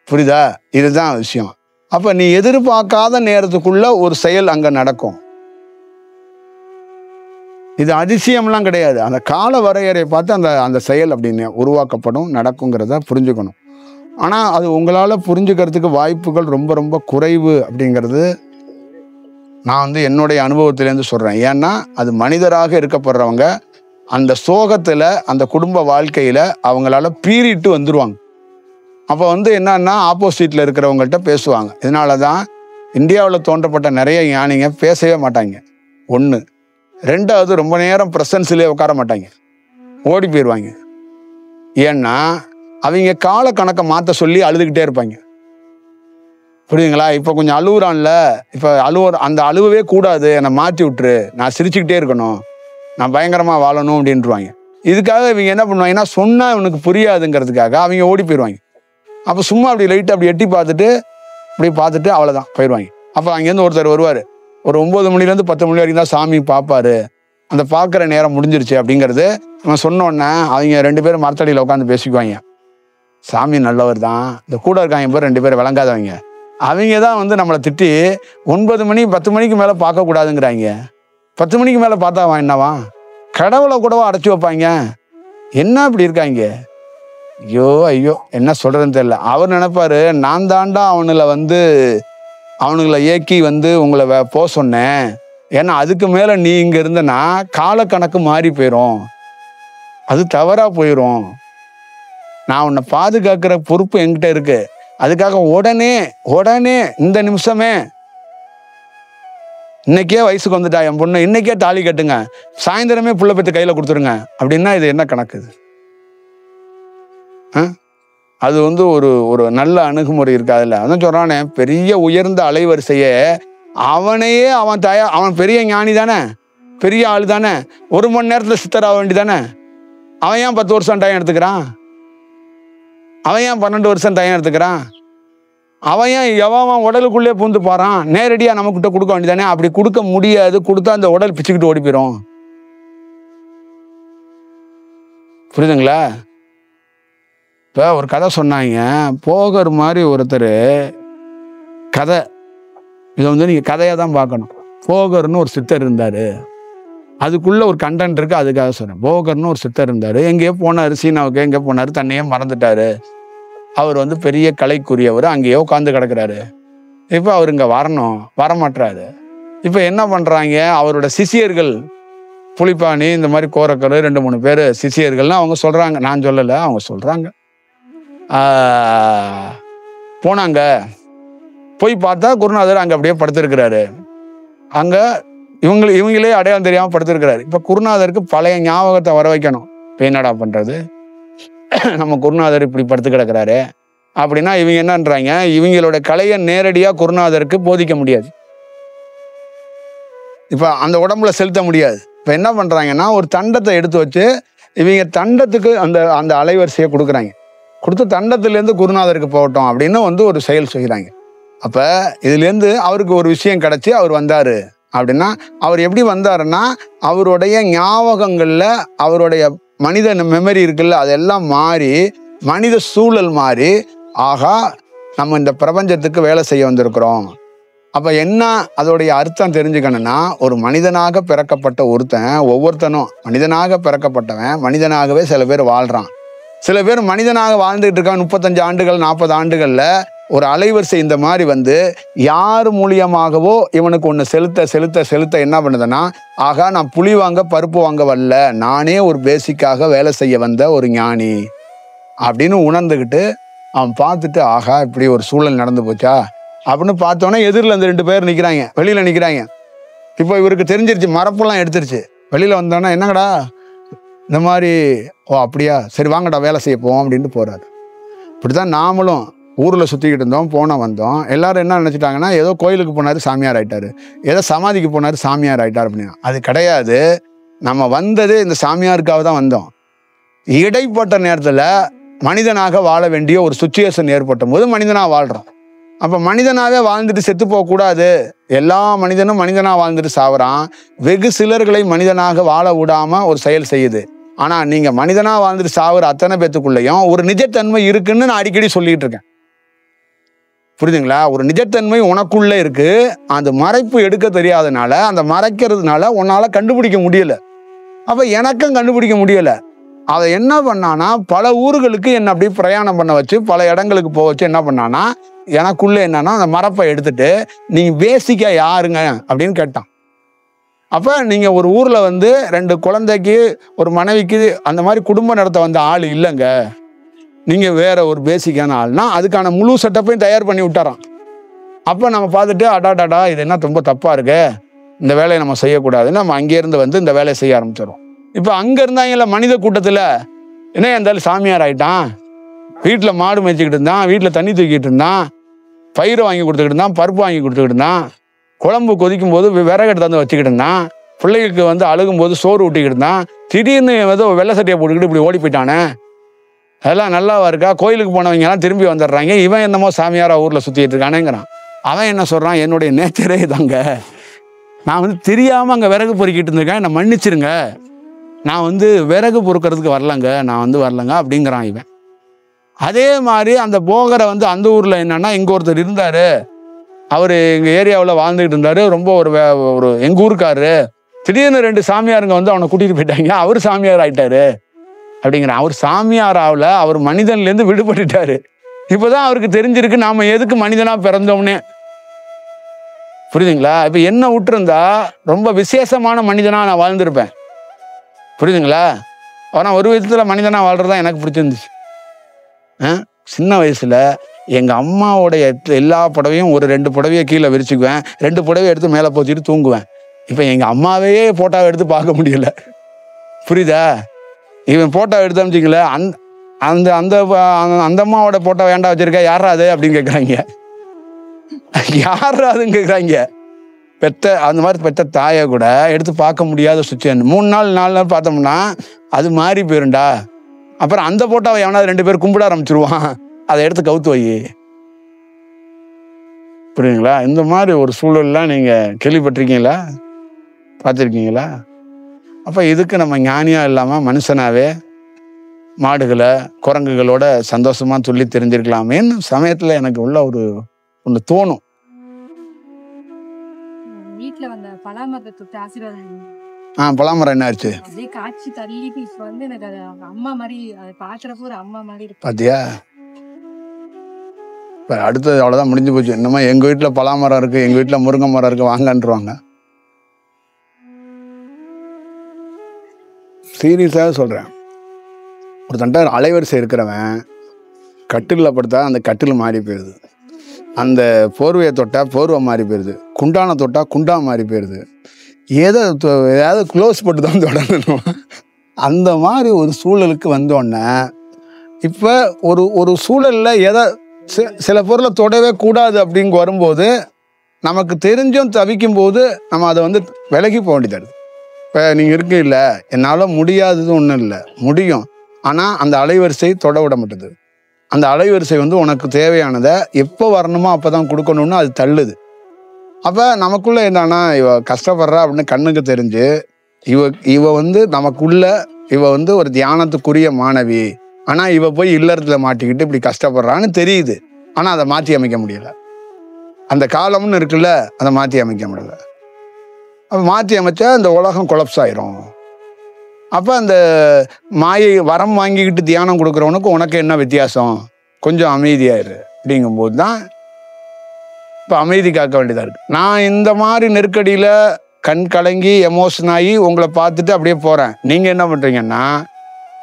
புரியுதா? இதுதான் விஷயம். அப்ப நீ எதிர்பார்க்காத நேரத்துக்குள்ள ஒரு செயல் அங்க நடக்கும். இது அதிசயம்லாம் கிடையாது. அந்த கால வரையறை பார்த்து அந்த செயல் அப்படின்னு உருவாக்கப்படும், நடக்குங்கிறத புரிஞ்சுக்கணும். ஆனா அது உங்களால புரிஞ்சுக்கிறதுக்கு வாய்ப்புகள் ரொம்ப ரொம்ப குறைவு அப்படிங்கிறது நான் என்னுடைய அனுபவத்திலேருந்து சொல்றேன். ஏன்னா அது மனிதராக இருக்கப்படுறவங்க அந்த சோகத்துல அந்த குடும்ப வாழ்க்கையில அவங்களால பீறிட்டு வந்துருவாங்க. அப்போ என்னன்னா ஆப்போசிட்ல இருக்கிறவங்கள்ட்ட பேசுவாங்க. இதனால தான் இந்தியாவில் தோன்றப்பட்ட நிறைய ஞானிங்க பேசவே மாட்டாங்க. 1. 2வது ரொம்ப நேரம் ப்ரெசன்ஸ்லேயே உட்கார மாட்டாங்க, ஓடி போயிடுவாங்க. ஏன்னா அவங்க கால கணக்கை மாற்ற சொல்லி அழுதுகிட்டே இருப்பாங்க. புரியுதுங்களா? இப்போ கொஞ்சம் அழுகுறான்ல, இப்போ அந்த அழுவவே கூடாது, என்னை மாற்றி விட்டுரு, நான் சிரிச்சுக்கிட்டே இருக்கணும், நான் பயங்கரமாக வாழணும் அப்படின்ட்டுருவாங்க. இதுக்காக இவங்க என்ன பண்ணுவாங்கன்னா சொன்னால் இவனுக்கு புரியாதுங்கிறதுக்காக அவங்க ஓடி போயிடுவாங்க. அப்போ சும்மா அப்படி லைட்டாக அப்படி எட்டி பார்த்துட்டு அவ்வளோதான் போயிடுவாங்க. அப்போ அங்கேருந்து ஒருத்தர் வருவார், ஒரு 9 மணிலேருந்து 10 மணி வரைக்கும் தான் சாமி பார்ப்பாரு, அந்த பார்க்குற நேரம் முடிஞ்சிருச்சு அப்படிங்கிறது அவன் சொன்னோடனே அவங்க 2 பேரும் மரத்தடியில் உட்காந்து பேசிக்குவாங்க. சாமி நல்லவர் தான், இந்த கூட இருக்காங்க பேர் 2 பேர் விளங்காதவங்க, அவங்க தான் நம்மளை திட்டி 9 மணி 10 மணிக்கு மேலே பார்க்கக்கூடாதுங்கிறாங்க. 10 மணிக்கு மேலே பார்த்தா அவன் என்னவா, கடவுளை கூடவா அடைச்சி வைப்பாங்க? என்ன இப்படி இருக்காங்க? ஐயோ என்ன சொல்றதுன்னு தெரியல. அவர் நினைப்பாரு, நான் தாண்டா அவனுங்களை ஏக்கி உங்களை போக சொன்னேன், ஏன்னா அதுக்கு மேல நீ இங்க இருந்தனா கால கணக்கு மாறி போயிடும், அது தவறா போயிடும், நான் உன்னை பாதுகாக்கிற பொறுப்பு என்கிட்ட இருக்கு, அதுக்காக உடனே இந்த நிமிஷமே இன்னைக்கே வயசுக்கு வந்துட்டா என் பொண்ணு, இன்னைக்கே தாலி கட்டுங்க, சாயந்தரமே புள்ள பெற்று கையில கொடுத்துருங்க அப்படின்னா இது என்ன கணக்கு? அது ஒரு நல்ல அணுகுமுறை இருக்காதுல்ல. அதான் சொல்றானே, பெரிய உயர்ந்த அலைவரிசையே அவனையே அவன் பெரிய ஞானி தானே, பெரிய ஆள் தானே, 1 மணி நேரத்துல சித்தராக வேண்டி தானே, அவன் ஏன் 10 வருஷம் டைம் எடுத்துக்கிறான்? அவன் ஏன் 12 வருஷம் டைம் எடுத்துக்கிறான்? அவன் ஏன் எவன் உடலுக்குள்ளே பூந்து போறான்? நேரடியா நம்மகிட்ட கொடுக்க வேண்டியதானே. அப்படி கொடுக்க முடியாது, கொடுத்தா அந்த உடல் பிச்சுக்கிட்டு ஓடி போயிடும். புரியுதுங்களா? இப்போ ஒரு கதை சொன்னாங்க, போகர் மாதிரி ஒருத்தர் கதை, இதை நீங்க கதையா தான் பார்க்கணும். போகர்னு ஒரு சித்தர் இருந்தாரு, அதுக்குள்ள ஒரு கண்டென்ட் இருக்கு, அதுக்காக சொன்னேன். போகர்னு ஒரு சித்தர் இருந்தாரு, எங்கேயோ போனாரு, சீனாவுக்கு எங்கே போனாரு, தன்னையே மறந்துட்டாரு. அவர் பெரிய கலைக்குரியவர், அங்கேயோ உட்காந்து கிடக்குறாரு. இப்போ அவர் இங்கே வரமாட்டாரு. இப்போ என்ன பண்றாங்க, அவரோட சிஷியர்கள், புலிப்பாணி இந்த மாதிரி கோரக்கர் 2-3 பேர் சிஷியர்கள்னு அவங்க சொல்றாங்க, நான் சொல்லலை, அவங்க சொல்றாங்க. போனாங்க, போய் பார்த்தா குருநாதர் அங்கே அப்படியே படுத்திருக்கிறாரு. அங்க இவங்களே அடையாளம் தெரியாம படுத்திருக்கிறாரு. இப்ப குருநாதருக்கு பழைய ஞாபகத்தை வர வைக்கணும். இப்ப என்னடா பண்றது, நம்ம குருநாதர் இப்படி படுத்து கிடக்குறாரு அப்படின்னா இவங்க என்னன்றாங்க, இவங்களோட கலையை நேரடியா குருநாதருக்கு போதிக்க முடியாது, இப்ப அந்த உடம்புல செலுத்த முடியாது. இப்ப என்ன பண்றாங்கன்னா, ஒரு தண்டத்தை எடுத்து வச்சு இவங்க தண்டத்துக்கு அந்த அலைவரிசையை கொடுக்குறாங்க, கொடுத்து தண்டத்திலேருந்து குருநாதருக்கு போகட்டும் அப்படின்னு ஒரு செயல் செய்கிறாங்க. அப்ப இதுல இருந்து அவருக்கு ஒரு விஷயம் கிடைச்சி அவர் வந்தாரு அப்படின்னா, அவர் எப்படி வந்தாருன்னா, அவருடைய ஞாபகங்கள்ல அவருடைய மனித மெமரி இருக்குல்ல, அதெல்லாம் மாறி மனித சூழல் மாறி, ஆகா நம்ம இந்த பிரபஞ்சத்துக்கு வேலை செய்ய வந்திருக்கிறோம். அப்ப என்ன அதோடைய அர்த்தம் தெரிஞ்சுக்கணும்னா, ஒரு மனிதனாக பிறக்கப்பட்ட ஒவ்வொருத்தனும் மனிதனாக பிறக்கப்பட்டவன் மனிதனாகவே சில பேர் வாழ்றான். சில பேர் மனிதனாக வாழ்ந்துகிட்டு இருக்கான் 35 ஆண்டுகள் 40 ஆண்டுகள்ல. ஒரு அலைவரிசை இந்த மாதிரி யார் மூலியமாகவோ இவனுக்கு ஒன்று செலுத்த என்ன பண்ணுதுன்னா, ஆகா நான் புலி வாங்க பருப்பு வாங்க வரல, நானே ஒரு பேசிக்காக வேலை செய்ய வந்த ஒரு ஞானி அப்படின்னு உணர்ந்துக்கிட்டு அவன் பார்த்துட்டு, ஆகா இப்படி ஒரு சூழல் நடந்து போச்சா, அப்படின்னு பார்த்தோன்னே எதிரில் அந்த 2 பேர் நிற்கிறாங்க, வெளியில் நிற்கிறாங்க. இப்போ இவருக்கு தெரிஞ்சிருச்சு, மரப்பெல்லாம் எடுத்துருச்சு. வெளியில் வந்தோன்னா என்னங்கடா இந்த மாதிரி, ஓ அப்படியா, சரி வாங்கடா வேலை செய்ய போவோம் அப்படின்ட்டு போகிறாரு. இப்படி தான் நாமளும் ஊரில் சுற்றிக்கிட்டு இருந்தோம், போனோம் வந்தோம். எல்லாரும் என்ன நினச்சிட்டாங்கன்னா, ஏதோ கோயிலுக்கு போனார் சாமியார் ஆகிட்டார், ஏதோ சமாதிக்கு போனார் சாமியார் ஆகிட்டார் அப்படின்னா. அது கிடையாது. நம்ம வந்தது இந்த சாமியாருக்காக தான் வந்தோம். இடைப்பட்ட நேரத்தில் மனிதனாக வாழ வேண்டிய ஒரு சுச்சுவேஷன் ஏற்பட்ட போது மனிதனாக வாழ்கிறோம். அப்போ மனிதனாகவே வாழ்ந்துட்டு செத்து போகக்கூடாது. எல்லா மனிதனும் மனிதனாக வாழ்ந்துட்டு சாவறான். வெகு சிலர்களை மனிதனாக வாழ விடாமல் ஒரு செயல் செய்யுது. ஆனால் நீங்கள் மனிதனாக வாழ்ந்துட்டு சாவுற அத்தனை பேத்துக்குள்ளேயும் ஒரு நிஜத்தன்மை இருக்குன்னு நான் அடிக்கடி சொல்லிட்டு இருக்கேன். புரியுதுங்களா? ஒரு நிஜத்தன்மை உனக்குள்ளே இருக்கு. அந்த மறைப்பு எடுக்க தெரியாதனால, அந்த மறைக்கிறதுனால உன்னால் கண்டுபிடிக்க முடியல. அப்போ எனக்கும் கண்டுபிடிக்க முடியலை. அதை என்ன பண்ணானா, பல ஊர்களுக்கு என்னை அப்படி பிரயாணம் பண்ண வச்சு, பல இடங்களுக்கு போக வச்சு என்ன பண்ணானா, எனக்குள்ளே என்னன்னா அந்த மரப்பை எடுத்துட்டு, நீங்கள் பேசிக்காக யாருங்க அப்படின்னு கேட்டான். அப்போ நீங்கள் ஒரு ஊரில் வந்து 2 குழந்தைக்கு ஒரு மனைவிக்கு அந்த மாதிரி குடும்பம் நடத்த வந்த ஆள் இல்லைங்க, நீங்கள் வேற ஒரு பேசிக்கான ஆள்னா அதுக்கான முழு செட்டப்பையும் தயார் பண்ணி விட்டாரான். அப்போ நம்ம பார்த்துட்டு அடாடாடா இது என்ன ரொம்ப தப்பாக இருக்கு, இந்த வேலையை நம்ம செய்யக்கூடாதுன்னு நம்ம அங்கேருந்து வந்து இந்த வேலையை செய்ய ஆரம்பிச்சிடும். இப்போ அங்கே இருந்தாங்கல்ல மனித கூட்டத்தில், என்ன இருந்தாலும் சாமியார் ஆகிட்டான், வீட்டில் மாடு மேய்ச்சிக்கிட்டு இருந்தான், வீட்டில் தண்ணி தூக்கிட்டு இருந்தான், பயிரை வாங்கி கொடுத்துக்கிட்டு இருந்தான், பருப்பு வாங்கி கொடுத்துக்கிட்டு இருந்தான், குழம்பு கொதிக்கும் போது விறகு எடுத்து வந்து வச்சுக்கிட்டு இருந்தான், பிள்ளைகளுக்கு வந்து அழுகும் போது சோறு ஊட்டிக்கிட்டு இருந்தான், திடீர்னு ஏதோ வெள்ளை சட்டையை போட்டுக்கிட்டு இப்படி ஓடி போயிட்டானே, அதெல்லாம் நல்லாவா இருக்கா? கோயிலுக்கு போனவங்க எல்லாம் திரும்பி வந்துடுறாங்க, இவன் என்னமோ சாமியாரா ஊரில் சுற்றிட்டு இருக்கானேங்கிறான். அவன் என்ன சொல்கிறான், என்னுடைய நேச்சரே தாங்க, நான் வந்து தெரியாமல் அங்கே விறகு பொறுக்கிட்டு இருந்திருக்கேன், என்னை மன்னிச்சிருங்க, நான் வந்து விறகு பொறுக்கிறதுக்கு வரலங்க, நான் வந்து வரலங்க அப்படிங்கிறான் இவன். அதே மாதிரி அந்த போகரை வந்து அந்த ஊரில் என்னன்னா, இங்கே ஒருத்தர் இருந்தார், அவர் எங்கள் ஏரியாவில் வாழ்ந்துக்கிட்டு இருந்தார், ரொம்ப ஒரு எங்கள் ஊருக்காரு, திடீர்னு 2 சாமியாருங்க வந்து அவனை கூட்டிகிட்டு போயிட்டாங்க, அவர் சாமியார் ஆகிட்டாரு அப்படிங்கிறான். அவர் சாமியார் ஆகல, அவர் மனிதன்லேருந்து விடுபட்டுட்டாரு. இப்போதான் அவருக்கு தெரிஞ்சிருக்கு நாம் எதுக்கு மனிதனாக பிறந்தோம்னே. புரியுதுங்களா? இப்போ என்ன விட்டுருந்தா ரொம்ப விசேஷமான மனிதனாக நான் வாழ்ந்திருப்பேன். புரியுதுங்களா? ஆனால் ஒரு விதத்தில் மனிதனாக வாழ்கிறதா எனக்கு பிடிச்சிருந்துச்சு. சின்ன வயசில் எங்கள் அம்மாவோடைய எல்லா புடவையும் ஒரு 2 புடவையை கீழே விரிச்சுக்குவேன், 2 புடவையை எடுத்து மேலே போச்சுட்டு தூங்குவேன். இப்போ எங்கள் அம்மாவையே ஃபோட்டோவை எடுத்து பார்க்க முடியல. புரியுதா? இவன் ஃபோட்டோ எடுத்து அமைச்சிங்களே, அந்த அந்த அந்த அம்மாவோட ஃபோட்டோ வேண்டாம் வச்சிருக்கா, யாரா அது அப்படின்னு கேட்குறாங்க. யாரா அதுன்னு கேட்குறாங்க. பெத்த அந்த மாதிரி பெத்த தாயை கூட எடுத்து பார்க்க முடியாத சுச்சுவேஷன். 3 நாள் 4 நாள் பார்த்தோம்னா அது மாறி போயிருண்டா. அப்புறம் அந்த ஃபோட்டோவை எவனாவது 2 பேர் கும்பிட ஆரம்பிச்சிருவான், அதை எடுத்து கவுத்து வை. புரியுதுங்களா? இந்த மாதிரி ஒரு சூழல்லாம் நீங்கள் கேள்விப்பட்டிருக்கீங்களா, பார்த்துருக்கீங்களா? அப்போ இதுக்கு நம்ம ஞானியாக இல்லாமல் மனுஷனாவே மாடுகளை குரங்குகளோட சந்தோஷமாக சொல்லி தெரிஞ்சிருக்கலாமேன்னு சமயத்தில் எனக்கு உள்ள ஒன்று தோணும். வீட்டில் வந்த பலாமரத்தை தொட்டு ஆசீர்வாதம். பலாமரம் என்ன ஆச்சு? அப்படியே காய்ச்சி தள்ளிட்டு இப்போ வந்து எனக்கு அது அம்மா மாதிரி, அதை பார்க்குறப்போ ஒரு அம்மா மாதிரி இருக்கு. பார்த்தியா? இப்போ அடுத்தது அவ்வளோதான், முடிஞ்சு போச்சு. இன்னுமா எங்கள் வீட்டில் பலாமரம் இருக்குது, எங்கள் வீட்டில் முருங்கை மரம் இருக்குது, வாங்கன்றுவாங்க. சீரியஸாக சொல்கிறேன். ஒரு தண்டை அலைவரிசை இருக்கிறவன் கட்டிலில் படுத்தா அந்த கட்டில் மாறி போயிடுது, அந்த போர்வையை தொட்டால் போர்வை மாறி போயிடுது, குண்டானை தொட்டால் குண்டா மாறி போயிடுது, ஏதாவது க்ளோஸ் போட்டு தான் தொடரணும். அந்த மாதிரி ஒரு சூழலுக்கு வந்தோடனே இப்போ ஒரு சூழலில் சில பொருளை தொடவே கூடாது அப்படிங்க வரும்போது, நமக்கு தெரிஞ்சும் தவிக்கும் போது நம்ம அதை வந்து விலகி போக வேண்டியது. இப்போ நீங்கள் இருக்கீங்கள, என்னால் முடியாதது ஒன்றும் இல்லை, முடியும். ஆனால் அந்த அலைவரிசை தொட விட மாட்டுது. அந்த அலைவரிசை வந்து உனக்கு தேவையானதை எப்போ வரணுமோ அப்போ தான் கொடுக்கணும்னு அது தள்ளுது. அப்போ நமக்குள்ளே என்னன்னா, இவ கஷ்டப்படுறா அப்படின்னு கண்ணுக்கு தெரிஞ்சு இவ வந்து நமக்குள்ள இவ வந்து ஒரு தியானத்துக்குரிய மாணவி, ஆனால் இவ போய் இல்லறத்தில் மாட்டிக்கிட்டு இப்படி கஷ்டப்படுறான்னு தெரியுது. ஆனால் அதை மாற்றி அமைக்க முடியல. அந்த காலம்னு இருக்குல்ல, அதை மாற்றி அமைக்க முடியல. அப்போ மாற்றி அமைச்சா இந்த உலகம் கொலப்ஸ் ஆயிரும். அப்போ அந்த மாயை வரம் வாங்கிக்கிட்டு தியானம் கொடுக்குறவனுக்கு உனக்கு என்ன வித்தியாசம்? கொஞ்சம் அமைதியாயிரு அப்படிங்கும்போது தான் இப்போ அமைதி காக்க வேண்டியதாக இருக்குது. நான் இந்த மாதிரி நெருக்கடியில் கண் கலங்கி எமோஷன் ஆகி உங்களை பார்த்துட்டு அப்படியே போகிறேன். நீங்கள் என்ன பண்ணுறீங்கன்னா,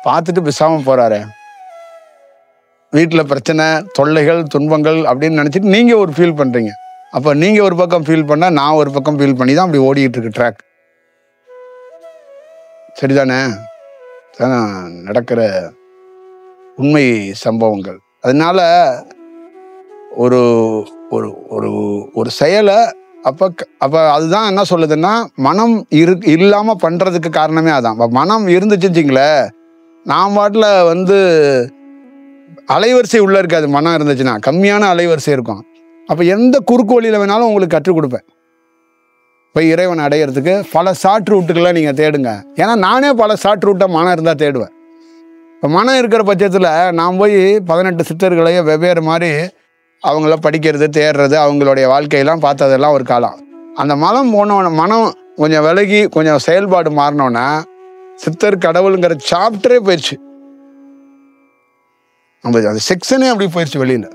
பார்த்துட்டு பேசாமல் போகிறாரு, வீட்டில் பிரச்சனை, தொல்லைகள், துன்பங்கள் அப்படின்னு நினச்சிட்டு நீங்கள் ஒரு ஃபீல் பண்ணுறீங்க. அப்போ நீங்கள் ஒரு பக்கம் ஃபீல் பண்ணால் நான் ஒரு பக்கம் ஃபீல் பண்ணி தான் அப்படி ஓடிக்கிட்டு இருக்கு ட்ராக். சரிதானே? நடக்கிற உண்மை சம்பவங்கள். அதனால ஒரு ஒரு ஒரு ஒரு செயலை அப்போ அதுதான் என்ன சொல்லுதுன்னா, மனம் இல்லாமல் பண்ணுறதுக்கு காரணமே அதான். இப்போ மனம் இருந்துச்சுங்களே, நான் பாட்டில் வந்து அலைவரிசை உள்ளே இருக்காது. மனம் இருந்துச்சுன்னா கம்மியான அலைவரிசை இருக்கும். அப்போ எந்த குறுக்கு வழியில் வேணாலும் உங்களுக்கு கற்றுக் கொடுப்பேன். இப்போ இறைவன் அடையிறதுக்கு பல ஷார்ட் ரூட்டுகளை நீங்கள் தேடுங்க. ஏன்னா நானே பல ஷார்ட் ரூட்டை மனம் இருந்தால் தேடுவேன். இப்போ மனம் இருக்கிற பட்சத்தில் நான் போய் 18 சித்தர்களையும் வெவ்வேறு மாதிரி அவங்கள படிக்கிறது, தேடுறது, அவங்களுடைய வாழ்க்கையெல்லாம் பார்த்ததெல்லாம் ஒரு காலம். அந்த மனம் மனம் கொஞ்சம் விலகி கொஞ்சம் செயல்பாடு மாறினோன்னா சித்தர் கடவுளுங்கிற சாப்டரே போயிடுச்சு. அந்த செக்ஷனே அப்படி போயிடுச்சு வெளியில்.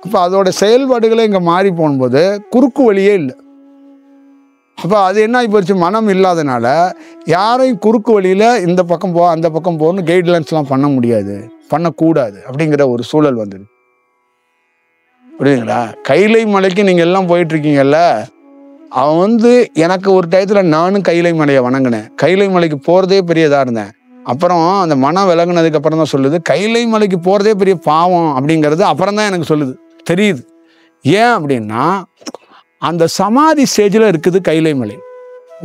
அப்போ அதோட செயல்பாடுகளே இங்கே மாறி போகும்போது குறுக்கு வழியே இல்லை. அப்போ அது என்ன ஆகி போயிடுச்சு, மனம் இல்லாதனால யாரையும் குறுக்கு வழியில் இந்த பக்கம் போ அந்த பக்கம் போகணும்னு கைட்லைன்ஸ்லாம் பண்ண முடியாது, பண்ணக்கூடாது அப்படிங்கிற ஒரு சூழல் வந்துடு. புரியுதுங்களா? கைலை மலைக்கு நீங்கள் எல்லாம் போயிட்டுருக்கீங்கல்ல, அவன் வந்து எனக்கு ஒரு டயத்தில் நானும் கைலை மலையை வணங்கினேன். கைலை மலைக்கு போகிறதே பெரியதாக இருந்தேன். அப்புறம் அந்த மனம் விலகுனதுக்கு அப்புறம் தான் சொல்லுது கைலை மலைக்கு போகிறதே பெரிய பாவம் அப்படிங்கிறது. அப்புறம் தான் எனக்கு சொல்லுது, தெரியுது. ஏன் அப்படின்னா அந்த சமாதி ஸ்டேஜில் இருக்குது கைலை மலை,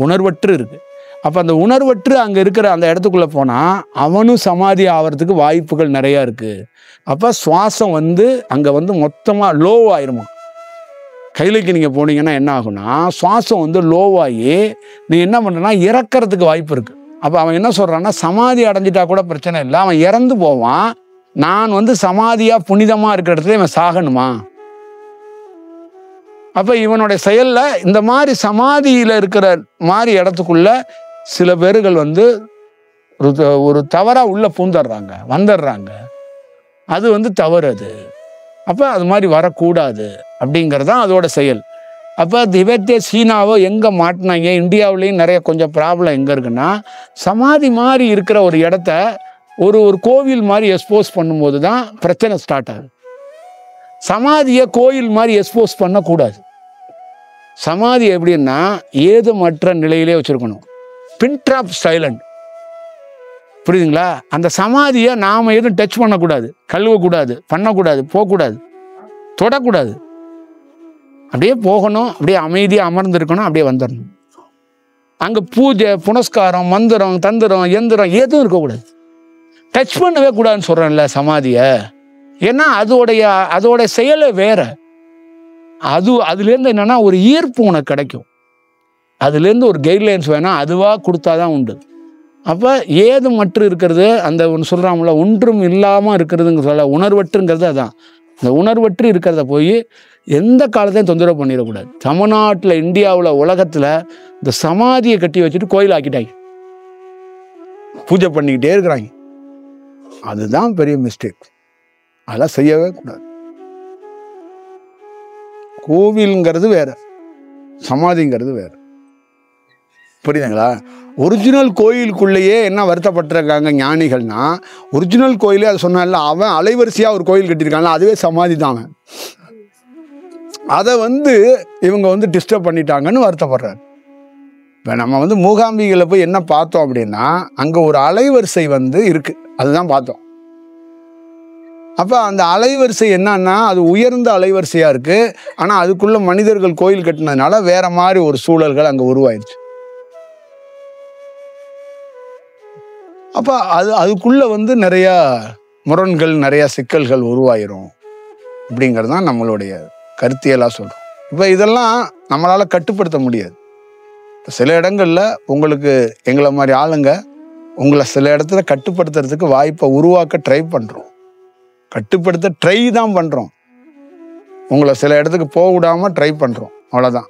உணர்வற்று இருக்குது. அப்போ அந்த உணர்வற்று அங்கே இருக்கிற அந்த இடத்துக்குள்ளே போனால் அவனும் சமாதி ஆகிறதுக்கு வாய்ப்புகள் நிறையா இருக்குது. அப்போ சுவாசம் வந்து அங்கே வந்து மொத்தமாக லோவாயிருமா. கைலைக்கு நீங்கள் போனீங்கன்னா என்ன ஆகுனா, சுவாசம் வந்து லோவாகி நீ என்ன பண்ணுறன்னா இறக்கிறதுக்கு வாய்ப்பு இருக்குது. அப்போ அவன் என்ன சொல்கிறான்னா, சமாதி அடைஞ்சிட்டா கூட பிரச்சனை இல்லை, அவன் இறந்து போவான். நான் வந்து சமாதியாக புனிதமாக இருக்கிற இடத்துல இவன் சாகணுமா? அப்போ இவனுடைய செயலில் இந்த மாதிரி சமாதியில் இருக்கிற மாதிரி இடத்துக்குள்ள சில பேர்கள் வந்து ஒரு தவறாக உள்ளே பூந்துடுறாங்க, வந்துடுறாங்க. அது வந்து தவறு. அது அப்போ அது மாதிரி வரக்கூடாது அப்படிங்கிறது தான் அதோட செயல். அப்போ திபெத்தே சீனாவோ எங்கே மாட்டினாங்க, இந்தியாவிலையும் நிறைய கொஞ்சம் ப்ராப்ளம் எங்கே இருக்குன்னா, சமாதி மாதிரி இருக்கிற ஒரு இடத்த ஒரு கோவில் மாதிரி எக்ஸ்போஸ் பண்ணும்போது தான் பிரச்சனை ஸ்டார்ட் ஆகுது. சமாதியை கோயில் மாதிரி எக்ஸ்போஸ் பண்ணக்கூடாது. சமாதி எப்படின்னா ஏதுமற்ற நிலையிலே வச்சுருக்கணும், பின்ட்ராப் சைலண்ட். புரியுதுங்களா? அந்த சமாதியை நாம் எதுவும் டச் பண்ணக்கூடாது, கழுவக்கூடாது, பண்ணக்கூடாது, போகக்கூடாது, தொடக்கூடாது. அப்படியே போகணும், அப்படியே அமைதியாக அமர்ந்திருக்கணும், அப்படியே வந்துடணும். அங்கே பூஜை, புனஸ்காரம், மந்திரம், தந்திரம், எந்திரம் எதுவும் இருக்கக்கூடாது. டச் பண்ணவே கூடாதுன்னு சொல்கிறேன்ல சமாதியை. ஏன்னா அதோடைய செயலை வேற. அதுலேருந்து என்னென்னா ஒரு ஈர்ப்பு உனக்கு கிடைக்கும். அதுலேருந்து ஒரு கைட்லைன்ஸ் வேணால் அதுவாக கொடுத்தாதான் உண்டு. அப்போ ஏது மற்ற இருக்கிறது, அந்த ஒன்று சொல்கிறாங்கள ஒன்றும் இல்லாமல் இருக்கிறதுங்க சொல்ல, உணர்வற்றுங்கிறது அதான். இந்த உணர்வற்று இருக்கிறத போய் எந்த காலத்தையும் தொந்தரவு பண்ணிடக்கூடாது. தமிழ்நாட்டில், இந்தியாவில், உலகத்தில் இந்த சமாதியை கட்டி வச்சுட்டு கோயில் ஆக்கிட்டாங்க, பூஜை பண்ணிக்கிட்டே இருக்கிறாங்க. அதுதான் பெரிய மிஸ்டேக். அதெல்லாம் செய்யவே கூடாது. கோவிலுங்கிறது வேற, சமாதிங்கிறது வேற. புரியுதுங்களா? ஒரிஜினல் கோயிலுக்குள்ளேயே என்ன வருத்தப்பட்டிருக்காங்க ஞானிகள்னா, ஒரிஜினல் கோயிலே அது சொன்னால அவன் அலைவரிசையாக ஒரு கோயில் கட்டியிருக்காங்க, அதுவே சமாதி தான். அதை வந்து இவங்க வந்து டிஸ்டர்ப் பண்ணிட்டாங்கன்னு வருத்தப்படுறாரு. இப்போ நம்ம வந்து மூகாம்பிகையில் போய் என்ன பார்த்தோம் அப்படின்னா, அங்கே ஒரு அலைவரிசை வந்து இருக்குது, அதுதான் பார்த்தோம். அப்போ அந்த அலைவரிசை என்னன்னா, அது உயர்ந்த அலைவரிசையாக இருக்குது. ஆனால் அதுக்குள்ளே மனிதர்கள் கோயில் கட்டினதுனால வேற மாதிரி ஒரு சூழல்கள் அங்கே உருவாயிருச்சு. அப்போ அதுக்குள்ளே வந்து நிறையா முரண்கள், நிறையா சிக்கல்கள் உருவாயிரும் அப்படிங்கிறது தான் நம்மளுடைய கருத்தியலாக சொல்கிறோம். இப்போ இதெல்லாம் நம்மளால் கட்டுப்படுத்த முடியாது. சில இடங்களில் உங்களுக்கு எங்களை மாதிரி ஆளுங்க உங்களை சில இடத்துல கட்டுப்படுத்துறதுக்கு வாய்ப்பை உருவாக்க ட்ரை பண்ணுறோம். கட்டுப்படுத்த ட்ரை தான் பண்ணுறோம். உங்களை சில இடத்துக்கு போக விடாமல் ட்ரை பண்ணுறோம், அவ்வளோதான்.